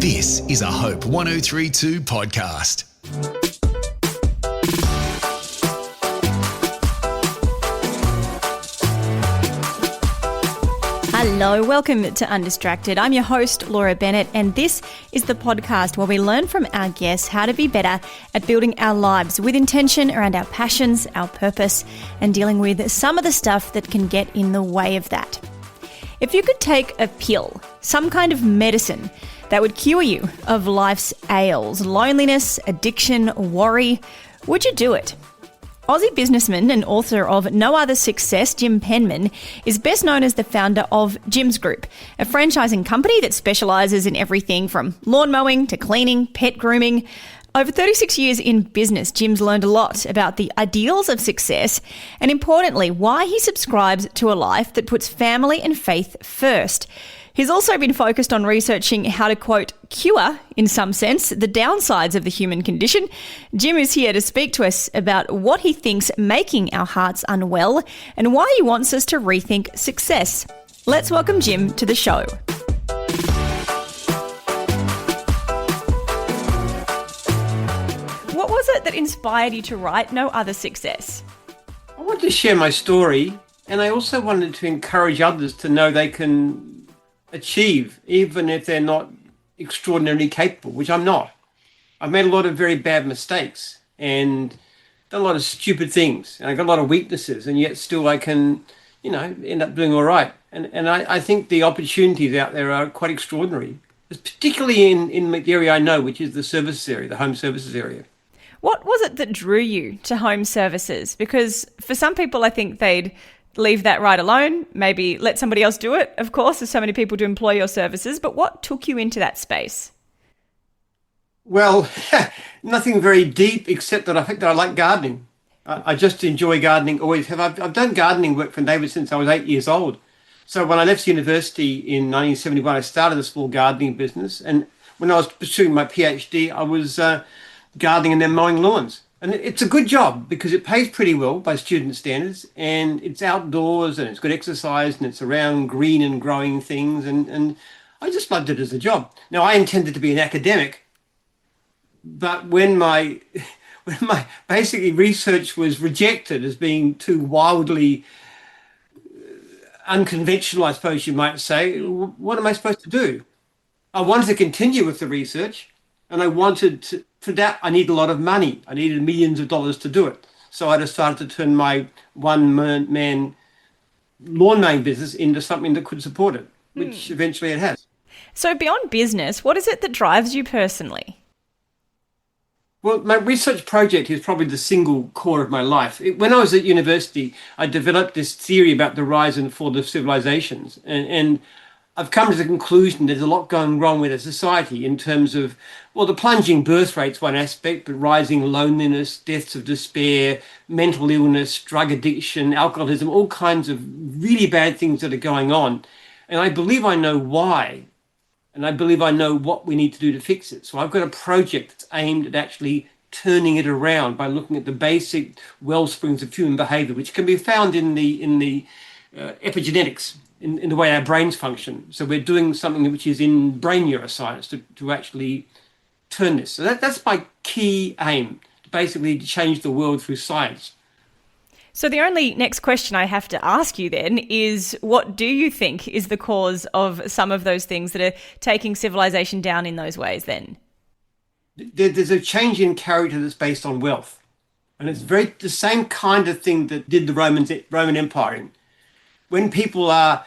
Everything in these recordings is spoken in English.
This is a Hope 1032 podcast. Hello, welcome to Undistracted. I'm your host, Laura Bennett, and this is the podcast where we learn from our guests how to be better at building our lives with intention around our passions, our purpose, and dealing with some of the stuff that can get in the way of that. If you could take a pill, some kind of medicine that would cure you of life's ails, loneliness, addiction, worry, would you do it? Aussie businessman and author of No Other Success, Jim Penman, is best known as the founder of Jim's Group, a franchising company that specialises in everything from lawn mowing to cleaning, pet grooming. Over 36 years in business, Jim's learned a lot about the ideals of success and, importantly, why he subscribes to a life that puts family and faith first. He's also been focused on researching how to, quote, cure, in some sense, the downsides of the human condition. Jim is here to speak to us about what he thinks making our hearts unwell and why he wants us to rethink success. Let's welcome Jim to the show. What was it that inspired you to write No Other Success? I wanted to share my story, and I also wanted to encourage others to know they can achieve, even if they're not extraordinarily capable, which I'm not. I've made a lot of very bad mistakes and done a lot of stupid things, and I've got a lot of weaknesses, and yet still I can, end up doing all right. And I think the opportunities out there are quite extraordinary, particularly in the area I know, which is the services area, the home services area. What was it that drew you to home services? Because for some people, I think they'd leave that right alone, maybe let somebody else do it, of course, there's so many people to employ your services, but what took you into that space? Well, nothing very deep, except that I think that I like gardening. I just enjoy gardening, always have. I've done gardening work for neighbours since I was 8 years old. So when I left university in 1971, I started a small gardening business. And when I was pursuing my PhD, I was gardening and then mowing lawns. And it's a good job because it pays pretty well by student standards, and it's outdoors and it's good exercise and it's around green and growing things. And I just loved it as a job. Now, I intended to be an academic, but when my basically research was rejected as being too wildly unconventional, I suppose you might say, what am I supposed to do? I wanted to continue with the research, and I wanted to. For that, I need a lot of money. I needed millions of dollars to do it. So I decided to turn my one-man lawn mowing business into something that could support it, which eventually it has. So beyond business, what is it that drives you personally? Well, my research project is probably the single core of my life. When I was at university, I developed this theory about the rise and fall of civilizations. And I've come to the conclusion there's a lot going wrong with a society in terms of, well, the plunging birth rate's one aspect, but rising loneliness, deaths of despair, mental illness, drug addiction, alcoholism, all kinds of really bad things that are going on. And I believe I know why, and I believe I know what we need to do to fix it. So I've got a project that's aimed at actually turning it around by looking at the basic well springs of human behavior, which can be found in the epigenetics, in the way our brains function. So we're doing something which is in brain neuroscience to actually turn this. So that's my key aim, basically to change the world through science. So the only next question I have to ask you then is, what do you think is the cause of some of those things that are taking civilization down in those ways then? There's a change in character that's based on wealth. And it's the same kind of thing that did the Roman Empire in. When people are,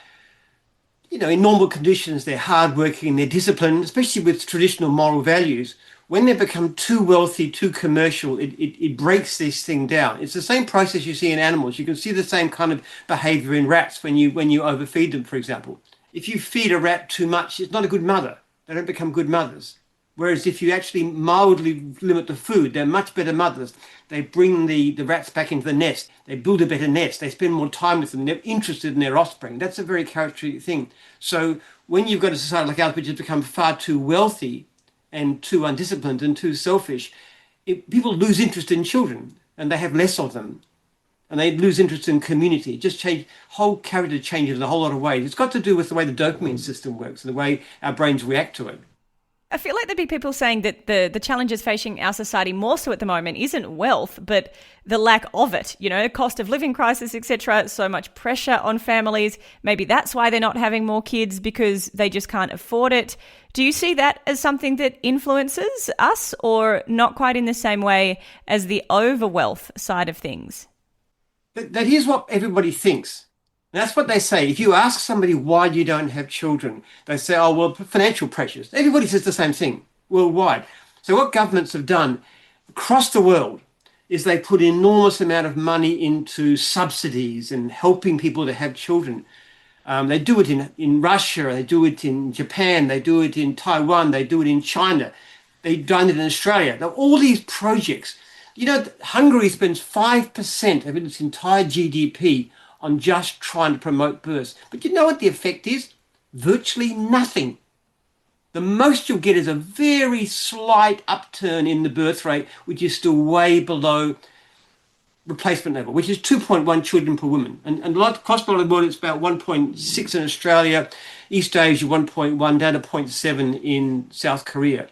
in normal conditions, they're hardworking, they're disciplined, especially with traditional moral values. When they become too wealthy, too commercial, it breaks this thing down. It's the same process you see in animals. You can see the same kind of behavior in rats when you overfeed them, for example. If you feed a rat too much, it's not a good mother. They don't become good mothers. Whereas if you actually mildly limit the food, they're much better mothers. They bring the rats back into the nest. They build a better nest. They spend more time with them. They're interested in their offspring. That's a very characteristic thing. So when you've got a society like ours which has become far too wealthy and too undisciplined and too selfish, people lose interest in children and they have less of them. And they lose interest in community. Just whole character changes in a whole lot of ways. It's got to do with the way the dopamine system works and the way our brains react to it. I feel like there'd be people saying that the challenges facing our society more so at the moment isn't wealth, but the lack of it, cost of living crisis, etc. So much pressure on families. Maybe that's why they're not having more kids, because they just can't afford it. Do you see that as something that influences us, or not quite in the same way as the overwealth side of things? That is what everybody thinks. And that's what they say. If you ask somebody why you don't have children, they say, oh, well, financial pressures. Everybody says the same thing worldwide. So what governments have done across the world is they put an enormous amount of money into subsidies and helping people to have children. They do it in Russia, they do it in Japan, they do it in Taiwan, they do it in China, they've done it in Australia. Now, all these projects, Hungary spends 5% of its entire GDP on just trying to promote births. But you know what the effect is? Virtually nothing. The most you'll get is a very slight upturn in the birth rate, which is still way below replacement level, which is 2.1 children per woman. And across a lot of the world, it's about 1.6 in Australia, East Asia 1.1, down to 0.7 in South Korea.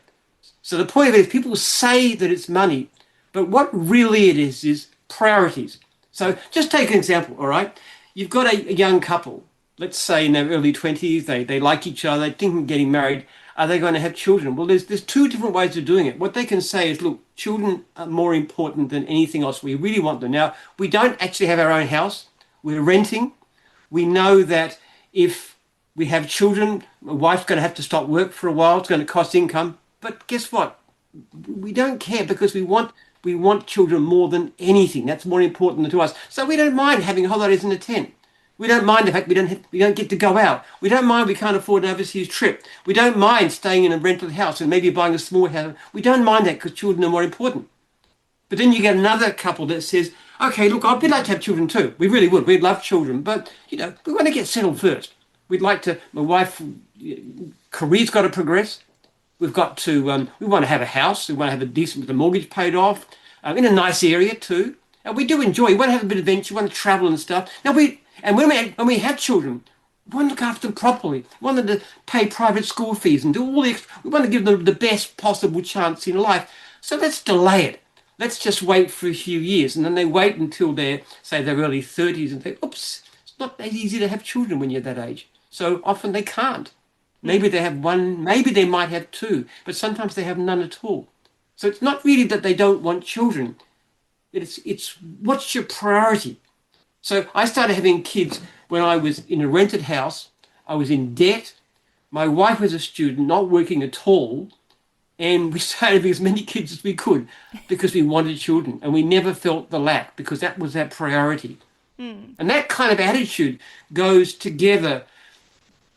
So the point of it is people say that it's money, but what really it is priorities. So just take an example, all right? You've got a young couple, let's say in their early 20s, they like each other, they think of getting married. Are they going to have children? Well, there's two different ways of doing it. What they can say is, look, children are more important than anything else. We really want them. Now, we don't actually have our own house. We're renting. We know that if we have children, my wife's going to have to stop work for a while. It's going to cost income. But guess what? We don't care because we want children more than anything. That's more important to us. So we don't mind having holidays in a tent. We don't mind the fact we don't get to go out. We don't mind we can't afford an overseas trip. We don't mind staying in a rental house and maybe buying a small house. We don't mind that because children are more important. But then you get another couple that says, okay, look, I'd like to have children too. We really would. We'd love children. But, we want to get settled first. We'd like to, my wife, career's got to progress. We've got to, we want to have a house. We want to have a decent, with the mortgage paid off, in a nice area too. And we do enjoy, we want to have a bit of adventure, we want to travel and stuff. Now when we have children, we want to look after them properly. We want them to pay private school fees and do all the, we want to give them the best possible chance in life. So let's delay it. Let's just wait for a few years. And then they wait until they're, say, their early 30s and think, oops, it's not that easy to have children when you're that age. So often they can't. Maybe they have one, maybe they might have two, but sometimes they have none at all. So it's not really that they don't want children. It's what's your priority? So I started having kids when I was in a rented house. I was in debt. My wife was a student, not working at all. And we started having as many kids as we could because we wanted children. And we never felt the lack because that was our priority. And that kind of attitude goes together.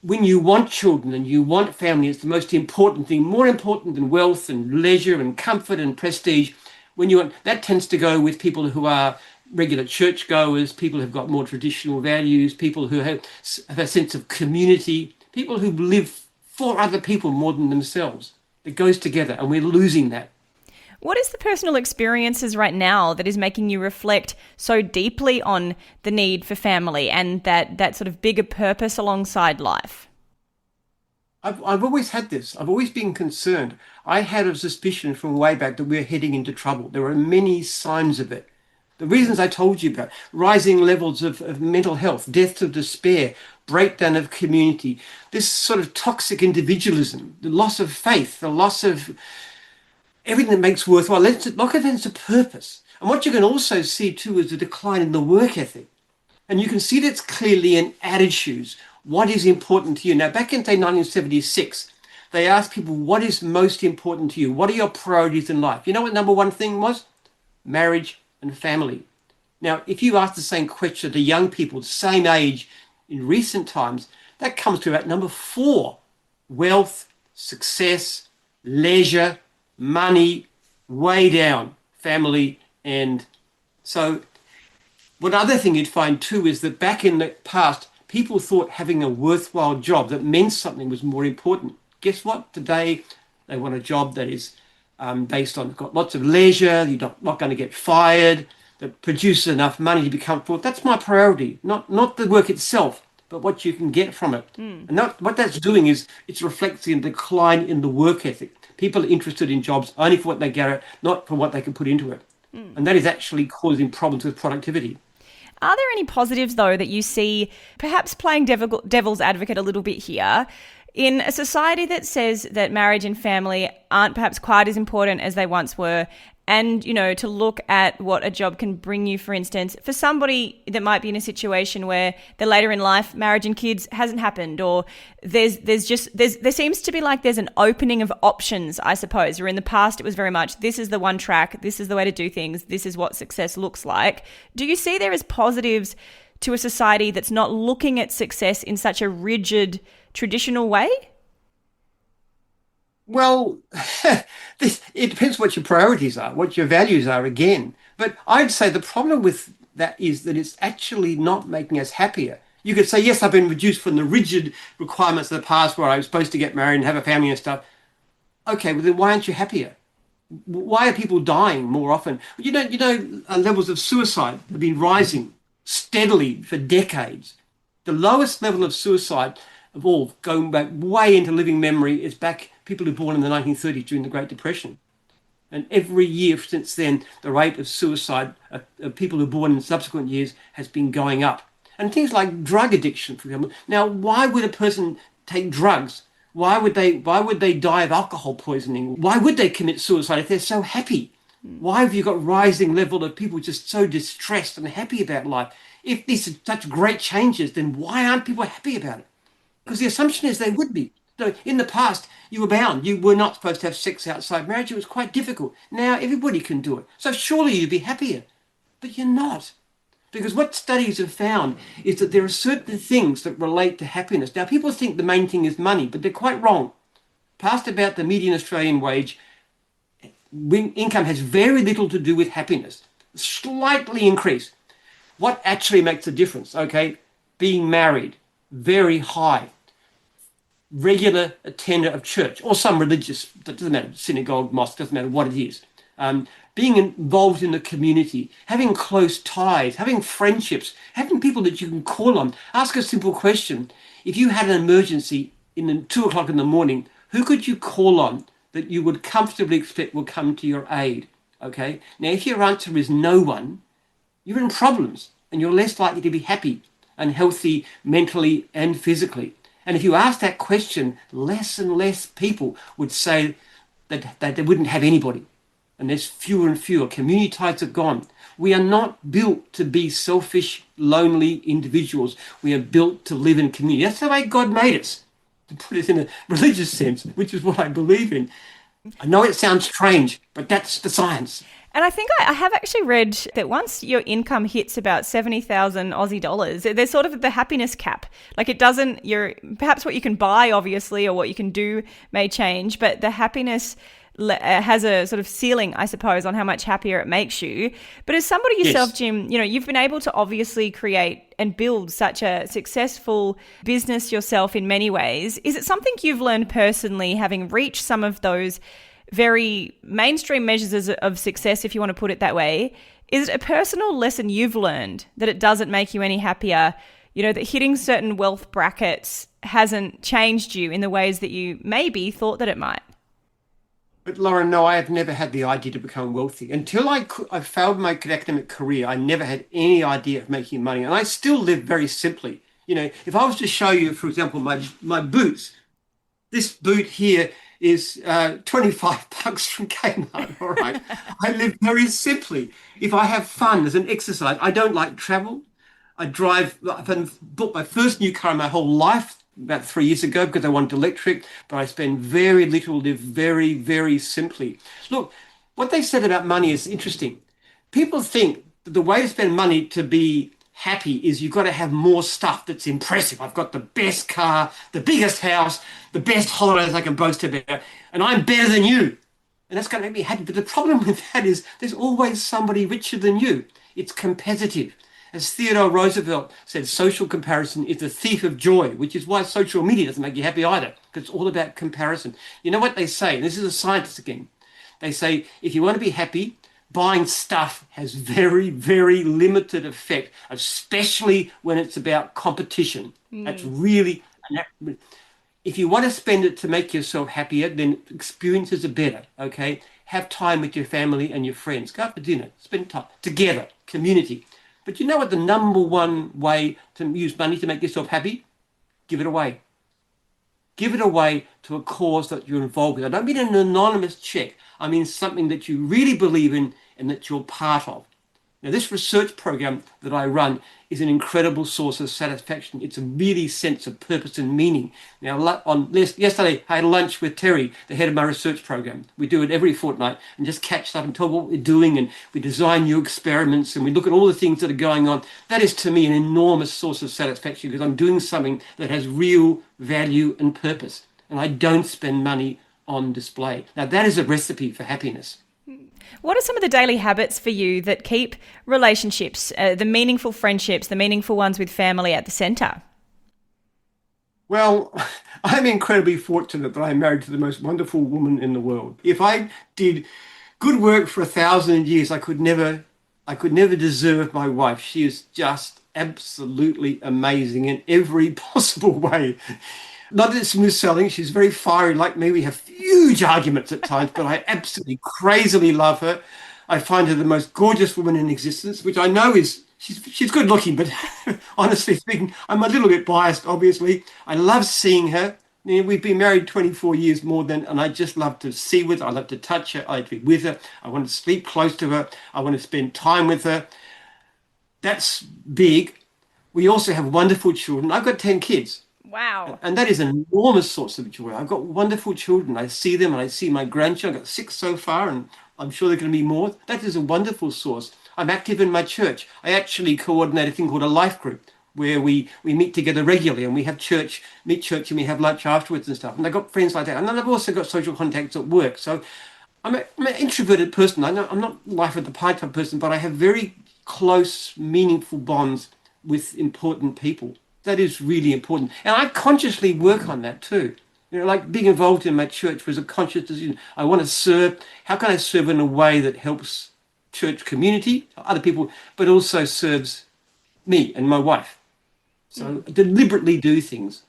When you want children and you want family, it's the most important thing, more important than wealth and leisure and comfort and prestige. That tends to go with people who are regular churchgoers, people who've got more traditional values, people who have a sense of community, people who live for other people more than themselves. It goes together, and we're losing that. What is the personal experiences right now that is making you reflect so deeply on the need for family and that sort of bigger purpose alongside life? I've always had this. I've always been concerned. I had a suspicion from way back that we're heading into trouble. There are many signs of it. The reasons I told you about, rising levels of mental health, deaths of despair, breakdown of community, this sort of toxic individualism, the loss of faith, the loss of everything that makes worthwhile, look at it as a purpose. And what you can also see too is a decline in the work ethic. And you can see that's clearly in attitudes. What is important to you? Now, back in, say, 1976, they asked people, what is most important to you? What are your priorities in life? You know what number one thing was? Marriage and family. Now, if you ask the same question to young people, the same age in recent times, that comes to about number 4, wealth, success, leisure, money, way down, family. And so one other thing you'd find too is that back in the past, people thought having a worthwhile job that meant something was more important. Guess what? Today, they want a job that is based on, got lots of leisure, you're not going to get fired, that produces enough money to be comfortable. That's my priority, not the work itself, but what you can get from it. And what that's doing is it's reflecting a decline in the work ethic. People are interested in jobs only for what they get, not for what they can put into it. And that is actually causing problems with productivity. Are there any positives, though, that you see, perhaps playing devil's advocate a little bit here, in a society that says that marriage and family aren't perhaps quite as important as they once were, and, to look at what a job can bring you, for instance, for somebody that might be in a situation where they're later in life, marriage and kids hasn't happened, or there seems to be like there's an opening of options, I suppose, where in the past it was very much, this is the one track, this is the way to do things, this is what success looks like. Do you see there as positives to a society that's not looking at success in such a rigid, traditional way? Well, it depends what your priorities are, what your values are again. But I'd say the problem with that is that it's actually not making us happier. You could say, yes, I've been reduced from the rigid requirements of the past where I was supposed to get married and have a family and stuff. Okay, well then why aren't you happier? Why are people dying more often? Levels of suicide have been rising steadily for decades. The lowest level of suicide of all, going back way into living memory, is back people who were born in the 1930s during the Great Depression. And every year since then, the rate of suicide of people who were born in subsequent years has been going up. And things like drug addiction, for example. Now, why would a person take drugs? Why would they die of alcohol poisoning? Why would they commit suicide if they're so happy? Why have you got rising level of people just so distressed and happy about life? If these are such great changes, then why aren't people happy about it? Because the assumption is they would be. So in the past, you were bound. You were not supposed to have sex outside marriage. It was quite difficult. Now everybody can do it. So surely you'd be happier. But you're not. Because what studies have found is that there are certain things that relate to happiness. Now people think the main thing is money, but they're quite wrong. Past about the median Australian wage, income has very little to do with happiness. Slightly increased. What actually makes a difference? Okay, being married, very high. Regular attender of church or some religious, that doesn't matter, synagogue, mosque, doesn't matter what it is. Being involved in the community, having close ties, having friendships, having people that you can call on. Ask a simple question. If you had an emergency in 2 o'clock in the morning, who could you call on that you would comfortably expect will come to your aid? Okay. Now, if your answer is no one, you're in problems and you're less likely to be happy and healthy mentally and physically. And if you ask that question, less and less people would say that they wouldn't have anybody. And there's fewer and fewer. Community ties are gone. We are not built to be selfish, lonely individuals. We are built to live in community. That's the way God made us, to put it in a religious sense, which is what I believe in. I know it sounds strange, but that's the science. And I think I have actually read that once your income hits about 70,000 Aussie dollars, there's sort of the happiness cap. Like it doesn't, perhaps what you can buy, obviously, or what you can do may change, but the happiness has a sort of ceiling, I suppose, on how much happier it makes you. But as somebody yourself, yes, Jim, you've been able to obviously create and build such a successful business yourself in many ways. Is it something you've learned personally, having reached some of those very mainstream measures of success, if you want to put it that way? Is it a personal lesson you've learned that it doesn't make you any happier? That hitting certain wealth brackets hasn't changed you in the ways that you maybe thought that it might? But Lauren, no, I have never had the idea to become wealthy. Until I failed my academic career, I never had any idea of making money. And I still live very simply. If I was to show you, for example, my boots, this boot here is $25 from Kmart, all right? I live very simply. If I have fun as an exercise, I don't like travel. I've bought my first new car in my whole life about 3 years ago because I wanted electric, but I spend very little, live very, very simply. Look, what they said about money is interesting. People think that the way to spend money to be happy is you've got to have more stuff that's impressive. I've got the best car, the biggest house, the best holidays I can boast about, and I'm better than you. And that's going to make me happy. But the problem with that is there's always somebody richer than you. It's competitive. As Theodore Roosevelt said, social comparison is the thief of joy, which is why social media doesn't make you happy either, because it's all about comparison. You know what they say? And this is a scientist again. They say, if you want to be happy, buying stuff has very, very limited effect, especially when it's about competition. That's really, if you want to spend it to make yourself happier, then experiences are better, okay? Have time with your family and your friends. Go out for dinner, spend time together, community. But you know what the number one way to use money to make yourself happy? Give it away. Give it away to a cause that you're involved with. I don't mean an anonymous check. I mean something that you really believe in and that you're part of. Now, this research program that I run is an incredible source of satisfaction. It's a really sense of purpose and meaning. Now, yesterday, I had lunch with Terry, the head of my research program. We do it every fortnight and just catch up and talk what we're doing, and we design new experiments and we look at all the things that are going on. That is, to me, an enormous source of satisfaction because I'm doing something that has real value and purpose, and I don't spend money on display. Now, that is a recipe for happiness. What are some of the daily habits for you that keep relationships, the meaningful friendships, the meaningful ones with family at the centre? Well, I'm incredibly fortunate that I'm married to the most wonderful woman in the world. If I did good work for 1,000 years, I could never deserve my wife. She is just absolutely amazing in every possible way. Not that it's smooth sailing. She's very fiery like me. We have huge arguments at times, but I absolutely crazily love her. I find her the most gorgeous woman in existence, which I know she's good looking, but honestly speaking, I'm a little bit biased, obviously. I love seeing her. You know, we've been married 24 years and I just love to see with her. I love to touch her. I like to be with her. I want to sleep close to her. I want to spend time with her. That's big. We also have wonderful children. I've got 10 kids. Wow. And that is an enormous source of joy. I've got wonderful children. I see them and I see my grandchildren. I've got 6 so far, and I'm sure there are going to be more. That is a wonderful source. I'm active in my church. I actually coordinate a thing called a life group where we meet together regularly and we have church and we have lunch afterwards and stuff. And I've got friends like that. And then I've also got social contacts at work. So I'm an introverted person. I'm not life of the party type person, but I have very close, meaningful bonds with important people. That is really important. And I consciously work on that too. You know, like being involved in my church was a conscious decision. I want to serve. How can I serve in a way that helps church community, other people, but also serves me and my wife? So I deliberately do things.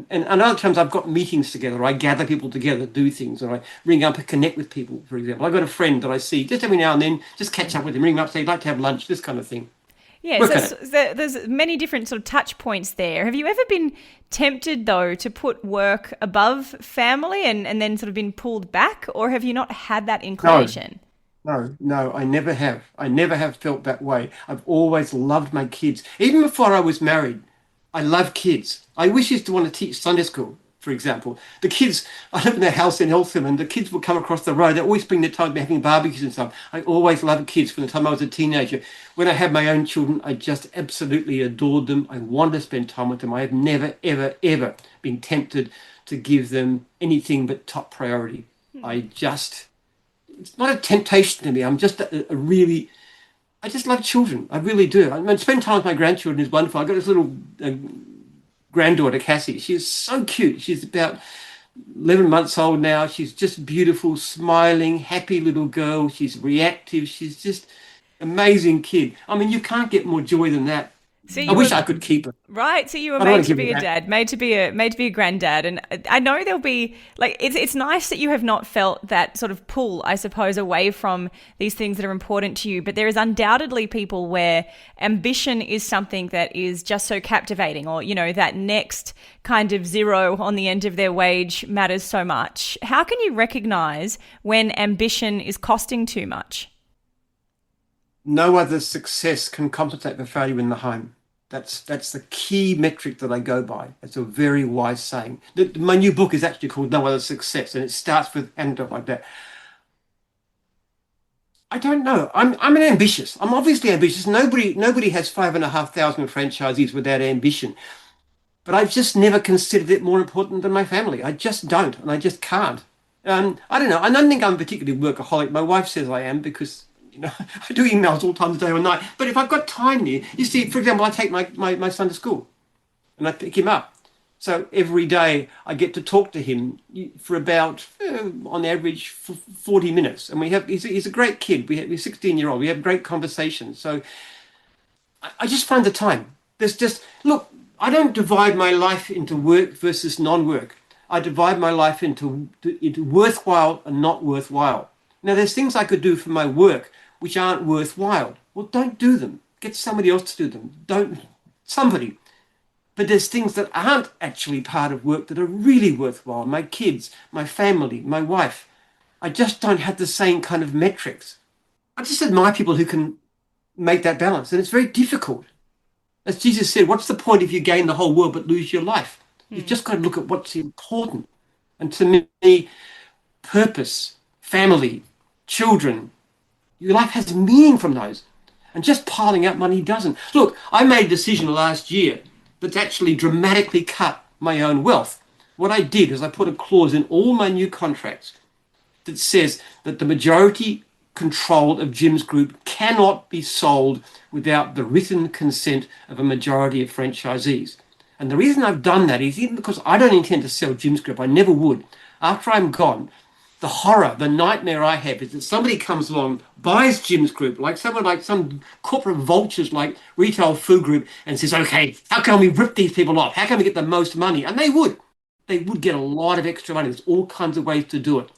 And other times I've got meetings together. I gather people together, do things, or I ring up and connect with people, for example. I've got a friend that I see just every now and then, just catch up with him, ring him up, say, I'd like to have lunch, this kind of thing. Yeah, so there's many different sort of touch points there. Have you ever been tempted, though, to put work above family and then sort of been pulled back, or have you not had that inclination? No, I never have. I never have felt that way. I've always loved my kids. Even before I was married, I love kids. I used to want to teach Sunday school, for example. The kids, I live in a house in Eltham, and the kids would come across the road. They always spend their time having barbecues and stuff. I always loved kids from the time I was a teenager. When I had my own children, I just absolutely adored them. I wanted to spend time with them. I have never, ever, ever been tempted to give them anything but top priority. It's not a temptation to me. I'm just I just love children. I really do. I mean, spend time with my grandchildren is wonderful. I've got this little granddaughter, Cassie. She's so cute. She's about 11 months old now. She's just beautiful, smiling, happy little girl. She's reactive. She's just amazing kid. I mean, you can't get more joy than that. I wish I could keep her. Right. So you were made to be a dad, made to be a granddad. And I know there'll be it's nice that you have not felt that sort of pull, I suppose, away from these things that are important to you. But there is undoubtedly people where ambition is something that is just so captivating, or, you know, that next kind of zero on the end of their wage matters so much. How can you recognize when ambition is costing too much? No other success can compensate for failure in the home. That's the key metric that I go by. It's a very wise saying. My new book is actually called No Other Success, and it starts with anecdote like that. I don't know. I'm ambitious. I'm obviously ambitious. Nobody has 5,500 franchisees without ambition. But I've just never considered it more important than my family. I just don't, and I just can't. I don't know. I don't think I'm particularly workaholic. My wife says I am because, you know, I do emails all times, day or night. But if I've got time there, you see, for example, I take my son to school and I pick him up. So every day I get to talk to him for about, on average, 40 minutes. And he's a great kid. He's a 16-year-old. We have great conversations. So I just find the time. Look, I don't divide my life into work versus non-work. I divide my life into worthwhile and not worthwhile. Now, there's things I could do for my work which aren't worthwhile. Well, don't do them. Get somebody else to do them. Somebody. But there's things that aren't actually part of work that are really worthwhile. My kids, my family, my wife. I just don't have the same kind of metrics. I just admire people who can make that balance. And it's very difficult. As Jesus said, what's the point if you gain the whole world but lose your life? You've just got to look at what's important. And to me, purpose, family, children, your life has meaning from those. And just piling up money doesn't. Look, I made a decision last year that's actually dramatically cut my own wealth. What I did is I put a clause in all my new contracts that says that the majority control of Jim's group cannot be sold without the written consent of a majority of franchisees. And the reason I've done that is even because I don't intend to sell Jim's group. I never would. After I'm gone, the horror, the nightmare I have is that somebody comes along, buys Jim's group, like someone like some corporate vultures like Retail Food Group, and says, okay, how can we rip these people off? How can we get the most money? And they would. They would get a lot of extra money. There's all kinds of ways to do it.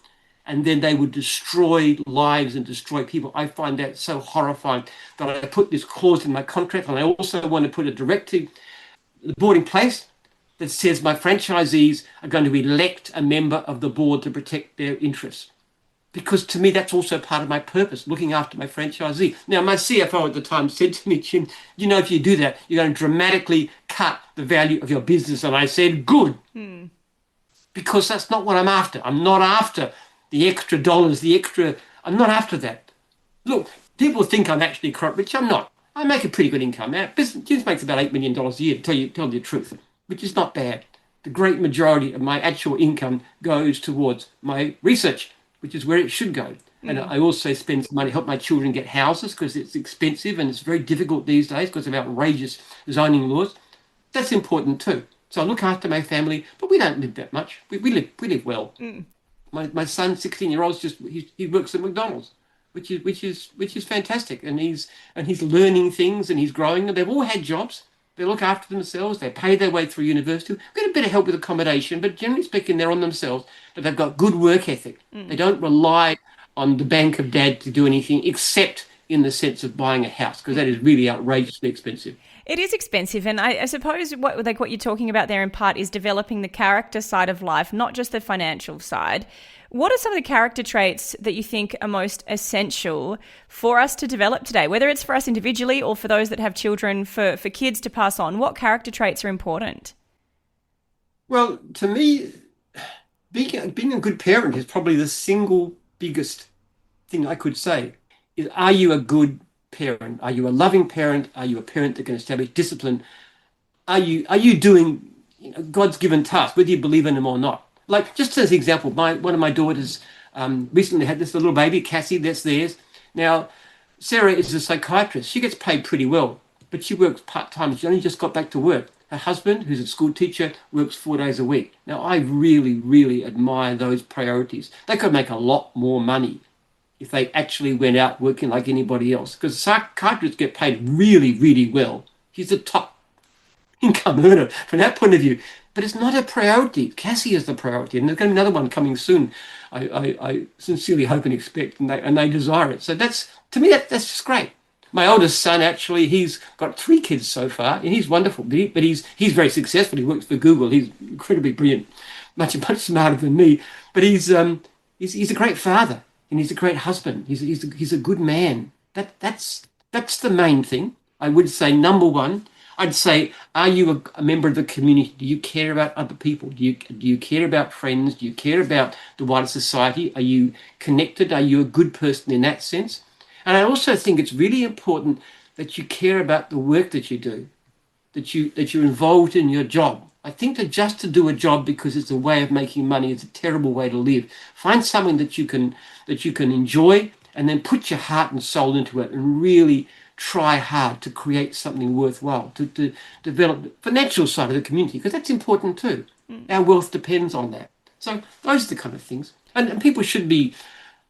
And then they would destroy lives and destroy people. I find that so horrifying that I put this clause in my contract, and I also want to put a directive, the board in place that says my franchisees are going to elect a member of the board to protect their interests. Because to me, that's also part of my purpose, looking after my franchisee. Now, my CFO at the time said to me, Jim, you know, if you do that, you're going to dramatically cut the value of your business. And I said, good. Because that's not what I'm after. I'm not after the extra dollars, I'm not after that. Look, people think I'm actually corrupt, which I'm not. I make a pretty good income. Now, Jim makes about $8 million a year, to tell you the truth, which is not bad. The great majority of my actual income goes towards my research, which is where it should go. And I also spend some money to help my children get houses because it's expensive and it's very difficult these days because of outrageous zoning laws. That's important too. So I look after my family, but we don't live that much. We live well. My son, 16-year-old, he works at McDonald's, which is fantastic, and he's learning things and he's growing. And they've all had jobs. They look after themselves. They pay their way through university. We get a bit of help with accommodation, but generally speaking, they're on themselves. But they've got good work ethic. They don't rely on the bank of dad to do anything except in the sense of buying a house, because that is really outrageously expensive. It is expensive, and I suppose what you're talking about there in part is developing the character side of life, not just the financial side. What are some of the character traits that you think are most essential for us to develop today, whether it's for us individually or for those that have children, for kids to pass on? What character traits are important? Well, to me, being a good parent is probably the single biggest thing I could say. Is, are you a good parent? Are you a loving parent? Are you a parent that can establish discipline? Are you doing God's given tasks, whether you believe in them or not? Like, just as an example, one of my daughters recently had this little baby, Cassie, that's theirs. Now, Sarah is a psychiatrist. She gets paid pretty well, but she works part-time. She only just got back to work. Her husband, who's a school teacher, works 4 days a week. Now, I really, really admire those priorities. They could make a lot more money if they actually went out working like anybody else, because psychiatrists get paid really, really well. She's a top income earner from that point of view. But it's not a priority. Cassie is the priority, and there's going to be another one coming soon. I sincerely hope and expect, and they desire it. So that's, to me, that's just great. My oldest son, actually, he's got 3 kids so far, and he's wonderful. But he's very successful. He works for Google. He's incredibly brilliant, much smarter than me. But he's a great father, and he's a great husband. He's a good man. That's the main thing. I would say number one. I'd say, are you a member of the community? Do you care about other people? Do you care about friends? Do you care about the wider society? Are you connected? Are you a good person in that sense? And I also think it's really important that you care about the work that you do, that you're involved in your job. I think that just to do a job because it's a way of making money is a terrible way to live. Find something that you can enjoy, and then put your heart and soul into it, and really try hard to create something worthwhile, to develop the financial side of the community, because that's important too. Our wealth depends on that. So those are the kind of things. And people should be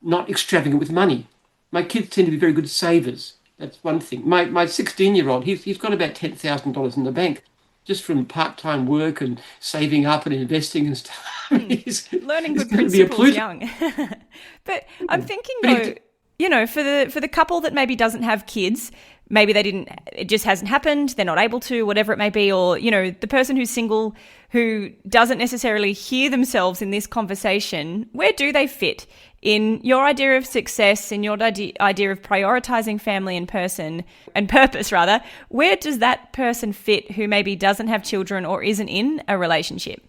not extravagant with money. My kids tend to be very good savers. That's one thing. My 16-year-old, he's got about $10,000 in the bank. just from part-time work and saving up and investing and stuff. Learning He's good going to be a principles polluter. young. But I'm thinking But though, for the couple that maybe doesn't have kids, maybe it just hasn't happened, they're not able to, whatever it may be, or, the person who's single who doesn't necessarily hear themselves in this conversation, where do they fit in your idea of success, in your idea of prioritizing family and purpose rather? Where does that person fit who maybe doesn't have children or isn't in a relationship?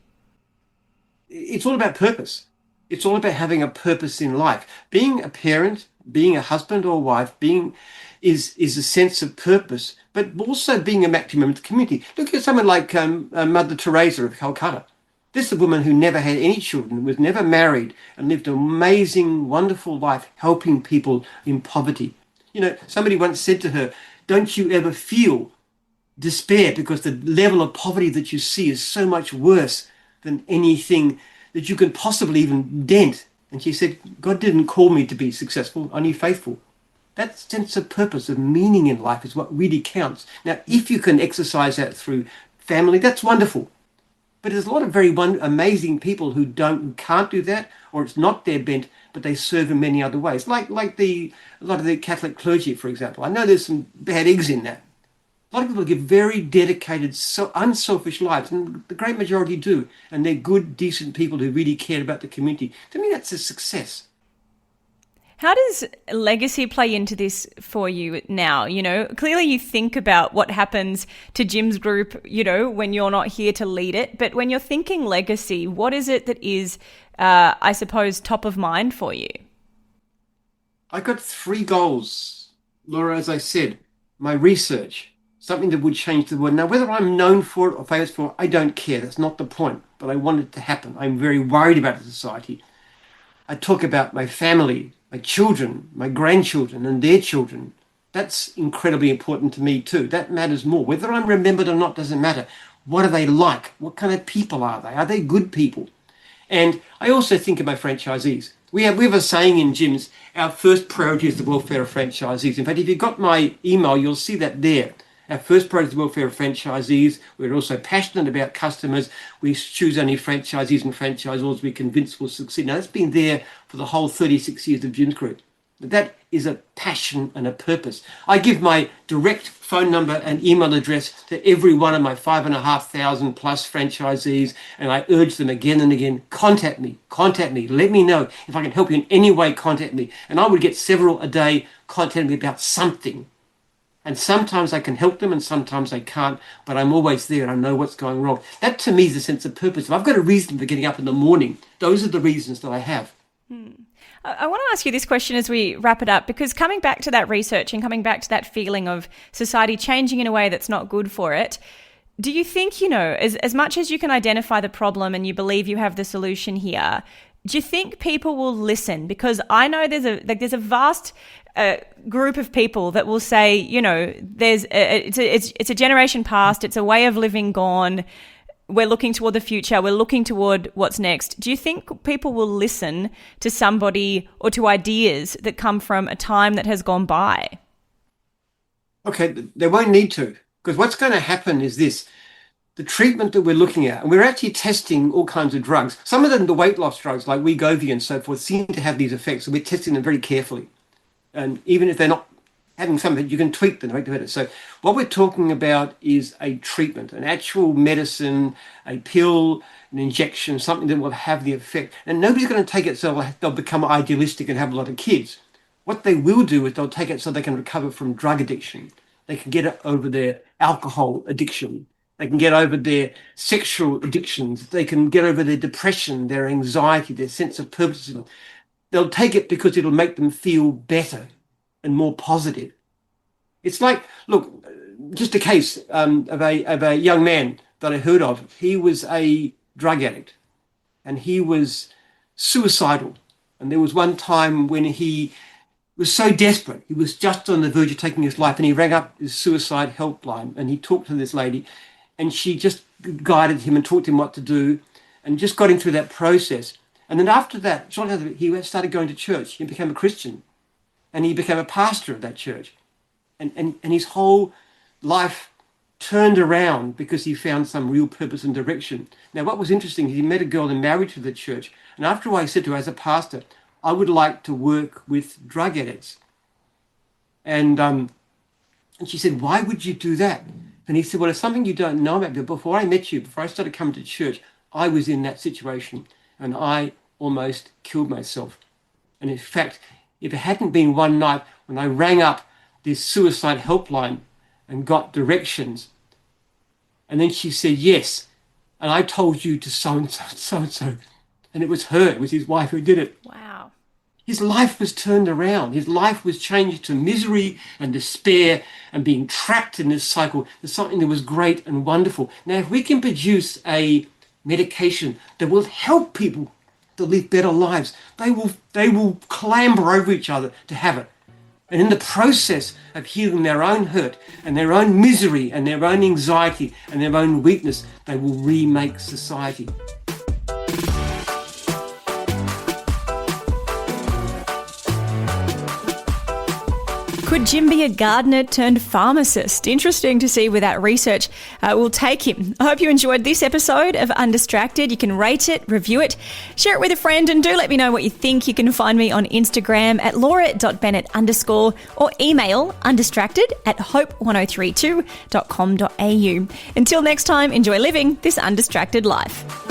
It's all about purpose. It's all about having a purpose in life. Being a parent, being a husband or wife, is a sense of purpose, but also being an active member of the community. Look at someone like Mother Teresa of Calcutta. This is a woman who never had any children, was never married, and lived an amazing, wonderful life helping people in poverty. Somebody once said to her, "Don't you ever feel despair because the level of poverty that you see is so much worse than anything that you can possibly even dent?" And she said, "God didn't call me to be successful, only faithful." That sense of purpose, of meaning in life is what really counts. Now, if you can exercise that through family, that's wonderful. But there's a lot of very amazing people who can't do that, or it's not their bent, but they serve in many other ways. Like a lot of the Catholic clergy, for example. I know there's some bad eggs in that. A lot of people give very dedicated, unselfish lives, and the great majority do. And they're good, decent people who really care about the community. To me, that's a success. How does legacy play into this for you now? Clearly you think about what happens to Jim's group, when you're not here to lead it. But when you're thinking legacy, what is it that is, I suppose, top of mind for you? I got 3 goals, Laura, as I said. My research, something that would change the world. Now, whether I'm known for it or famous for it, I don't care. That's not the point. But I want it to happen. I'm very worried about the society. I talk about my family, my children, my grandchildren and their children. That's incredibly important to me too. That matters more. Whether I'm remembered or not doesn't matter. What are they like? What kind of people are they? Are they good people? And I also think of my franchisees. We have a saying in Jim's, our first priority is the welfare of franchisees. In fact, if you've got my email, you'll see that there. Our first priority is the welfare of franchisees. We're also passionate about customers. We choose only franchisees and franchisors we convince will succeed. Now, that's been there for the whole 36 years of Jim's Group. But that is a passion and a purpose. I give my direct phone number and email address to every one of my 5,500 plus franchisees, and I urge them again and again, contact me, let me know. If I can help you in any way, contact me. And I would get several a day contacting me about something. And sometimes I can help them and sometimes I can't, but I'm always there and I know what's going wrong. That to me is a sense of purpose. If I've got a reason for getting up in the morning, those are the reasons that I have. I want to ask you this question as we wrap it up, because coming back to that research and coming back to that feeling of society changing in a way that's not good for it, do you think, as much as you can identify the problem and you believe you have the solution here, do you think people will listen? Because I know there's a vast group of people that will say, it's a generation past, it's a way of living gone. We're looking toward the future. We're looking toward what's next. Do you think people will listen to somebody or to ideas that come from a time that has gone by? Okay, they won't need to, because what's going to happen is this. The treatment that we're looking at, and we're actually testing all kinds of drugs. Some of them, the weight loss drugs like Wegovy and so forth, seem to have these effects. So we're testing them very carefully. And even if they're not having some of it, you can tweak them to make them better. So what we're talking about is a treatment, an actual medicine, a pill, an injection, something that will have the effect. And nobody's going to take it so they'll become idealistic and have a lot of kids. What they will do is they'll take it so they can recover from drug addiction. They can get over their alcohol addiction. They can get over their sexual addictions. They can get over their depression, their anxiety, their sense of purpose. They'll take it because it'll make them feel better and more positive. It's like, look, just a case of a young man that I heard of. He was a drug addict and he was suicidal. And there was one time when he was so desperate, he was just on the verge of taking his life, and he rang up his suicide helpline and he talked to this lady, and she just guided him and taught him what to do and just got him through that process. And then after that, he started going to church. He became a Christian and he became a pastor of that church. And his whole life turned around because he found some real purpose and direction. Now, what was interesting is he met a girl and married to the church. And after a while, he said to her, as a pastor, I would like to work with drug addicts. And she said, why would you do that? And he said, well, it's something you don't know about. But before I met you, before I started coming to church, I was in that situation and I almost killed myself. And in fact, if it hadn't been one night when I rang up this suicide helpline and got directions, and then she said, yes, and I told you to so-and-so, so-and-so. And it was her, it was his wife who did it. Wow. His life was turned around. His life was changed to misery and despair and being trapped in this cycle. There's something that was great and wonderful. Now, if we can produce a medication that will help people to live better lives, they will clamber over each other to have it. And in the process of healing their own hurt and their own misery and their own anxiety and their own weakness, they will remake society. Could Jim be a gardener turned pharmacist? Interesting to see where that research will take him. I hope you enjoyed this episode of Undistracted. You can rate it, review it, share it with a friend, and do let me know what you think. You can find me on Instagram at laura.bennett_ or email undistracted@hope1032.com.au. Until next time, enjoy living this undistracted life.